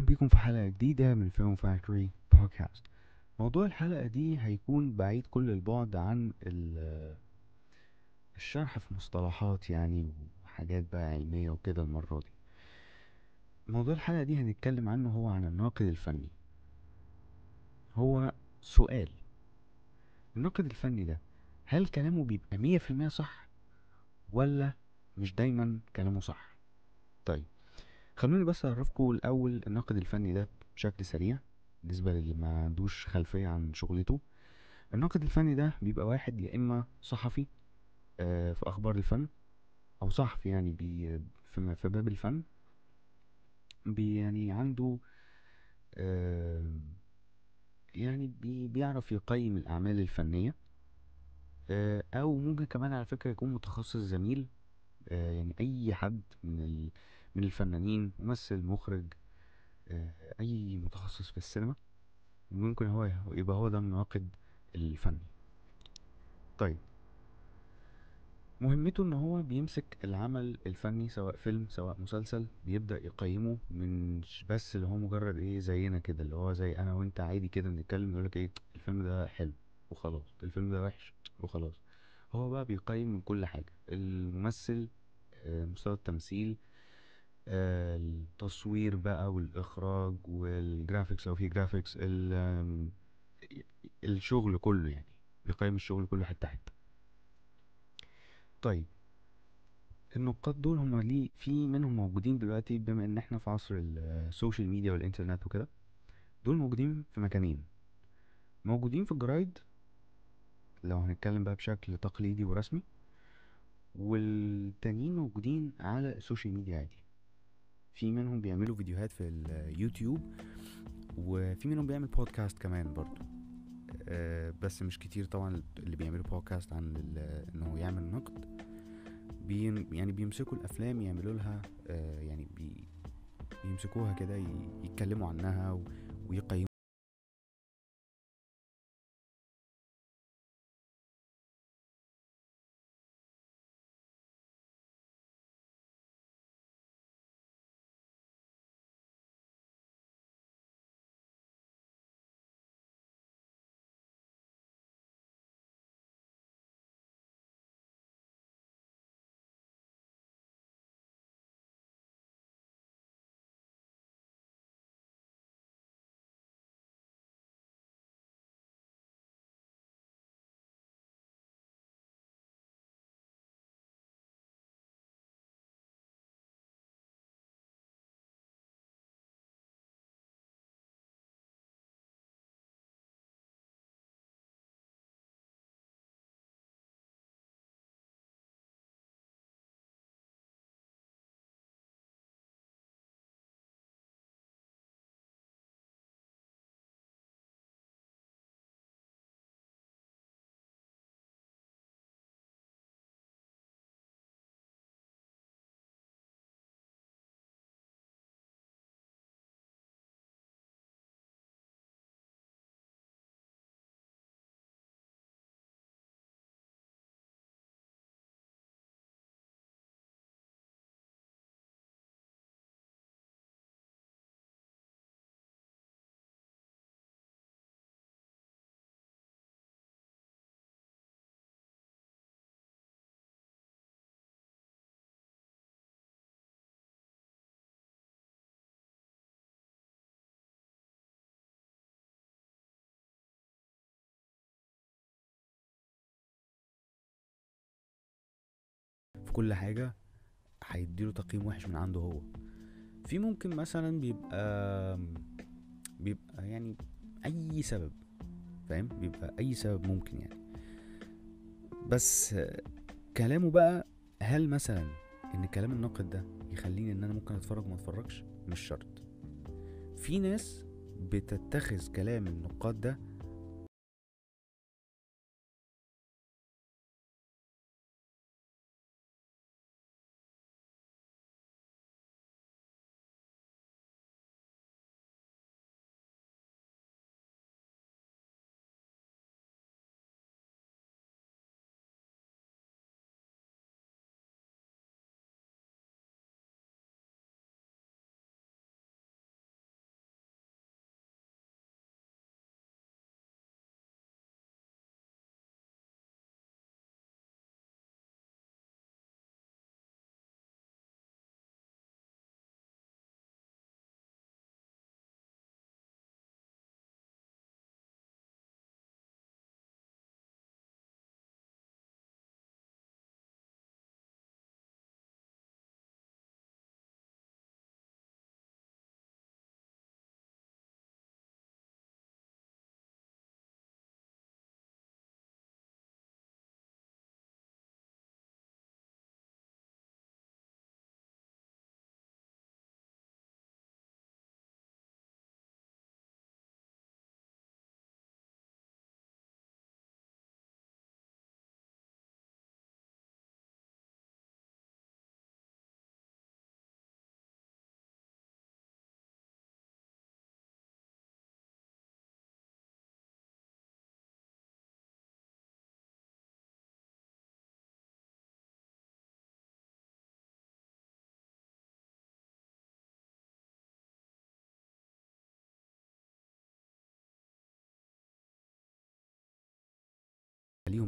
بيكم في حلقة جديدة من فيلم فاكتوري بودكاست. موضوع الحلقة دي هيكون بعيد كل البعد عن الشرح في مصطلحات يعني وحاجات بقى علمية وكده. المرة دي موضوع الحلقة دي هنتكلم عنه هو عن الناقد الفني. هو سؤال: الناقد الفني ده هل كلامه بيبقى 100% صح ولا مش دايما كلامه صح؟ طيب، خلوني بس اعرفكم الاول الناقد الفني ده بشكل سريع بالنسبه للي ما عندوش خلفيه عن شغلته. الناقد الفني ده بيبقى واحد يا اما صحفي في اخبار الفن، او صحفي يعني في باب الفن، يعني عنده آه، يعني بيعرف يقيم الاعمال الفنيه. او ممكن كمان على فكره يكون متخصص زميل، يعني اي حد من الفنانين، ممثل، مخرج، اي متخصص في السينما ممكن هو يبقى هو ده الناقد الفني. طيب، مهمته ان هو بيمسك العمل الفني سواء فيلم سواء مسلسل، بيبدأ يقيمه من بس اللي هو مجرد ايه زينا كده، اللي هو زي انا وانت عادي كده بنتكلم نقولك ايه الفيلم ده حلو وخلاص، الفيلم ده وحش وخلاص. هو بقى بيقيم من كل حاجة: الممثل، مستوى التمثيل، التصوير بقى والإخراج والجرافيكس لو في جرافيكس، الشغل كله يعني، بيقيم الشغل كله حتة حتة. طيب، النقاد دول هما ليه في منهم موجودين دلوقتي بما ان احنا في عصر السوشيال ميديا والانترنت وكده. دول موجودين في مكانين: موجودين في الجرايد لو هنتكلم بقى بشكل تقليدي ورسمي، والتانيين موجودين على السوشيال ميديا عادي. في منهم بيعملوا فيديوهات في اليوتيوب، وفي منهم بيعمل بودكاست كمان برضو. بس مش كتير طبعا اللي بيعملوا بودكاست عن انه يعمل نقد. يعني بيمسكوا الافلام يعملوا لها يعني بيمسكوها كده يتكلموا عنها ويقيموا. في كل حاجة هيديله تقييم وحش من عنده هو. في ممكن مثلا بيبقى يعني اي سبب، فاهم؟ بيبقى اي سبب ممكن يعني. بس كلامه بقى، هل مثلا ان كلام الناقد ده يخليني ان انا ممكن اتفرج وما اتفرجش؟ مش شرط. في ناس بتتخذ كلام النقاد ده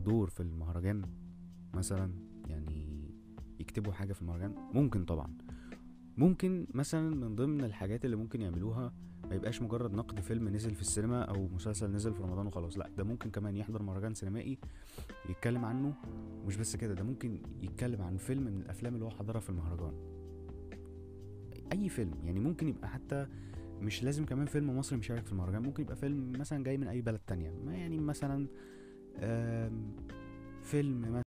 مثلا دور في المهرجان مثلا، يعني يكتبوا حاجة في المهرجان؟ ممكن طبعا. ممكن مثلا من ضمن الحاجات اللي ممكن يعملوها ما يبقاش مجرد نقد فيلم نزل في السينما او مسلسل نزل في رمضان وخلاص، لا ده ممكن كمان يحضر مهرجان سينمائي يتكلم عنه. ومش بس كده، ده ممكن يتكلم عن فيلم من الافلام اللي هو حضرها في المهرجان، اي فيلم يعني. ممكن يبقى حتى مش لازم كمان فيلم مصري مشارك في المهرجان، ممكن يبقى فيلم مثلا جاي من اي بلد تانية، ما يعني مثلا آم، فيلم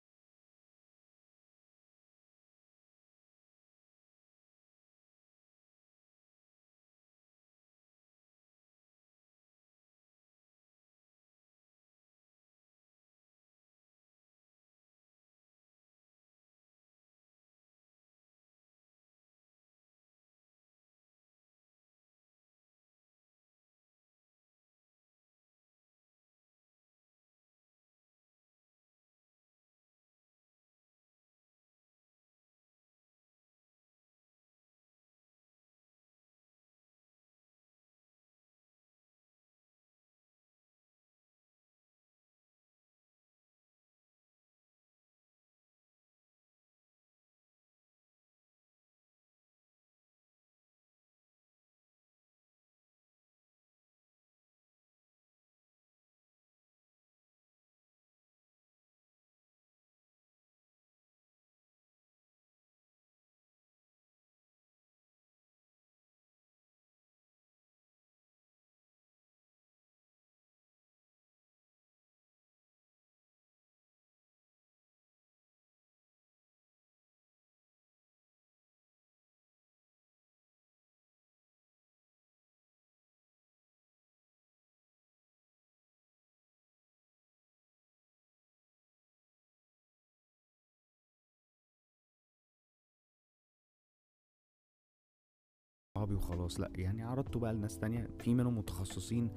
صحابي وخلاص، لا يعني عرضته بقى لناس تانية، في منهم متخصصين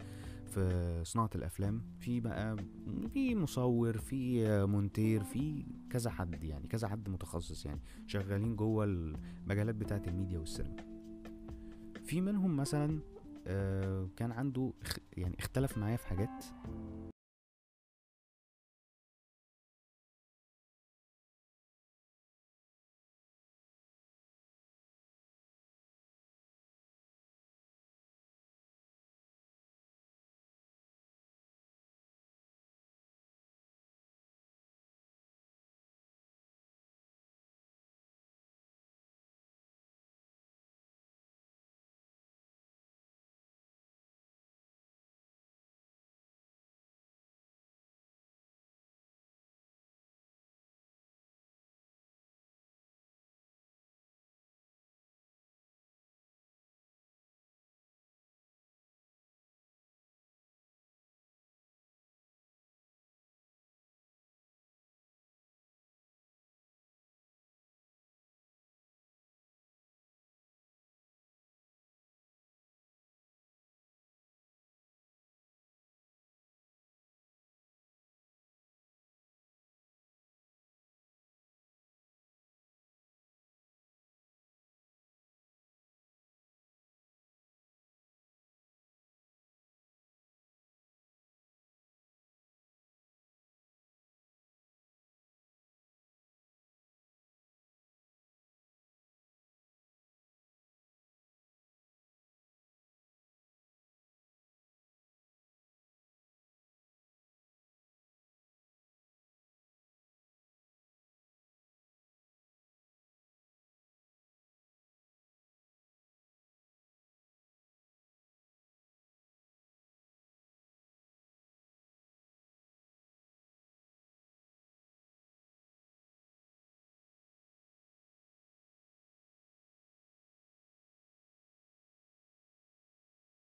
في صناعة الأفلام، في بقى في مصور، في مونتير، في كذا حد، يعني كذا حد متخصص يعني شغالين جوه المجالات بتاعة الميديا والسينما. في منهم مثلا كان عنده يعني اختلف معايا في حاجات.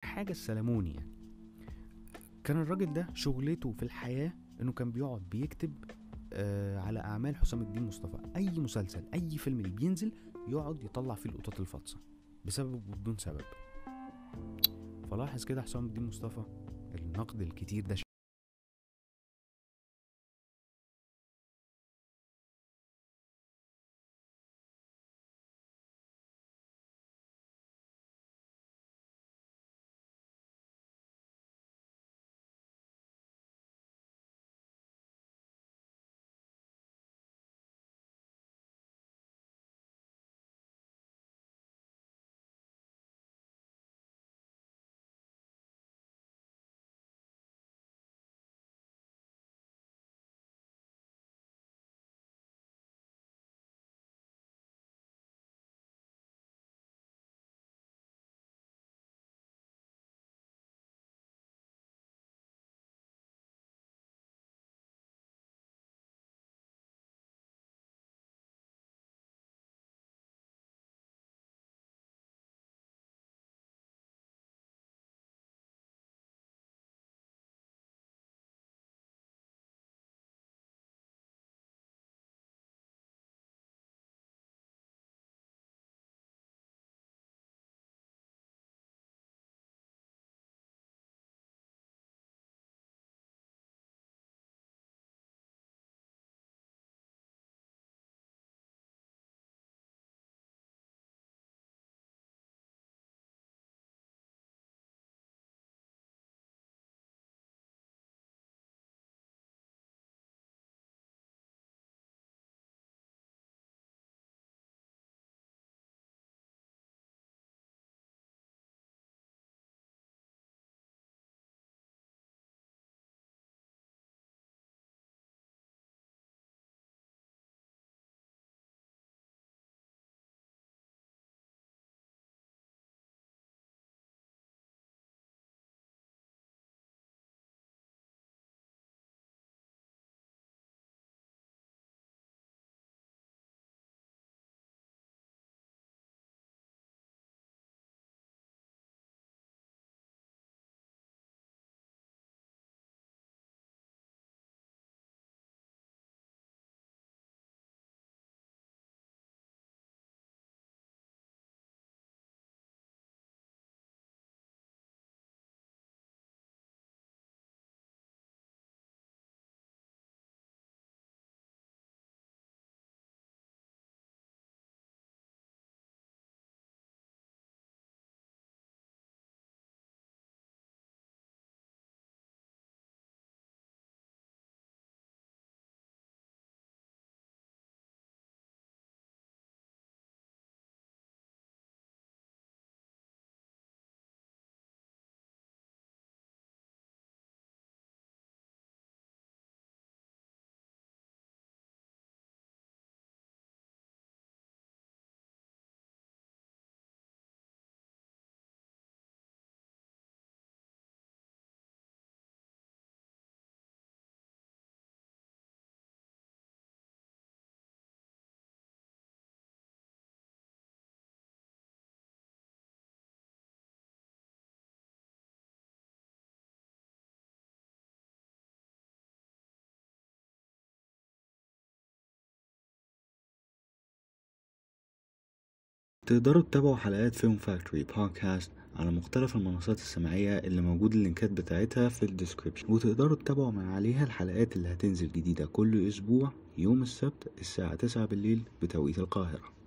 حاجة السلموني يعني، كان الراجل ده شغلته في الحياة انه كان بيقعد بيكتب على اعمال حسام الدين مصطفى، اي مسلسل اي فيلم اللي بينزل يقعد يطلع فيه القطط الفاطسة بسبب وبدون سبب. فلاحظ كده حسام الدين مصطفى النقد الكتير ده تقدروا تتابعوا حلقات فيلم فاكتوري بودكاست على مختلف المنصات السمعية اللي موجود اللينكات بتاعتها في الديسكريبشن، وتقدروا تتابعوا من عليها الحلقات اللي هتنزل جديدة كل أسبوع يوم السبت الساعة 9 بالليل بتوقيت القاهرة.